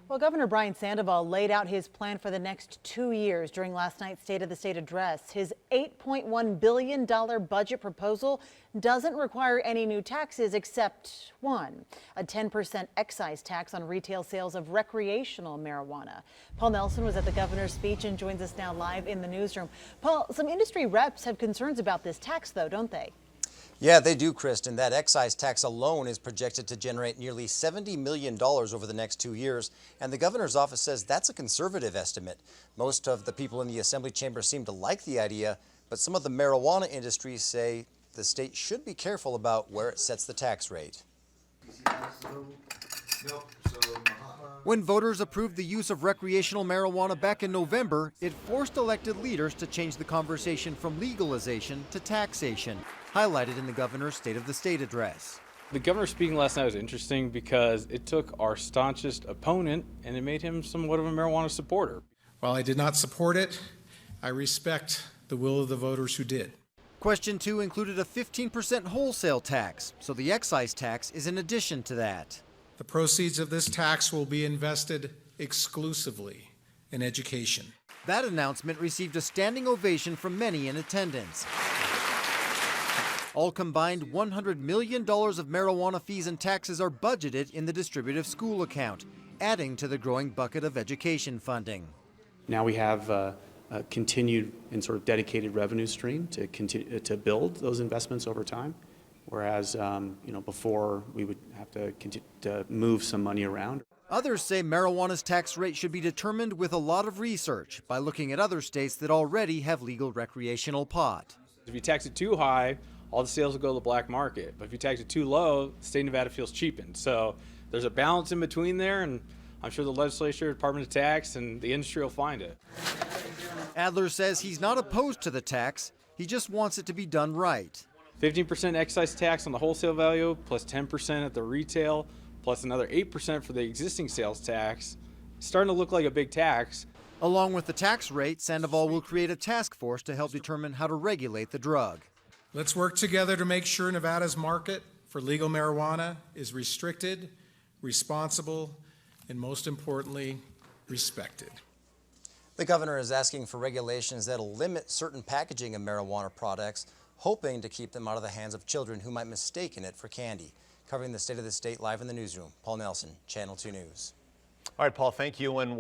Well, Governor Brian Sandoval laid out his plan for the next 2 years during last night's State of the State address. His $8.1 billion budget proposal doesn't require any new taxes except one, a 10% excise tax on retail sales of recreational marijuana. Paul Nelson was at the governor's speech and joins us now live in the newsroom. Paul, some industry reps have concerns about this tax, though, don't they? Yeah, they do, Kristen. That excise tax alone is projected to generate nearly $70 million over the next 2 years. And the governor's office says that's a conservative estimate. Most of the people in the assembly chamber seem to like the idea, but some of the marijuana industries say the state should be careful about where it sets the tax rate. When voters approved the use of recreational marijuana back in November, it forced elected leaders to change the conversation from legalization to taxation, highlighted in the governor's State of the State address. The governor speaking last night was interesting because it took our staunchest opponent and it made him somewhat of a marijuana supporter. While I did not support it, I respect the will of the voters who did. Question 2 included a 15% wholesale tax, so the excise tax is in addition to that. The proceeds of this tax will be invested exclusively in education. That announcement received a standing ovation from many in attendance. All combined, $100 million of marijuana fees and taxes are budgeted in the distributive school account, adding to the growing bucket of education funding. Now we have a continued and sort of dedicated revenue stream to continue to build those investments over time, whereas before we would have to continue to move some money around. Others say marijuana's tax rate should be determined with a lot of research by looking at other states that already have legal recreational pot. If you tax it too high, all the sales will go to the black market. But if you tax it too low, the state of Nevada feels cheapened. So there's a balance in between there, and I'm sure the legislature, Department of Tax, and the industry will find it. Adler says he's not opposed to the tax, he just wants it to be done right. 15% excise tax on the wholesale value, plus 10% at the retail, plus another 8% for the existing sales tax. It's starting to look like a big tax. Along with the tax rate, Sandoval will create a task force to help determine how to regulate the drug. Let's work together to make sure Nevada's market for legal marijuana is restricted, responsible, and most importantly, respected. The governor is asking for regulations that'll limit certain packaging of marijuana products, hoping to keep them out of the hands of children who might mistake it for candy. Covering the State of the State live in the newsroom, Paul Nelson, Channel 2 News. All right, Paul, thank you. And what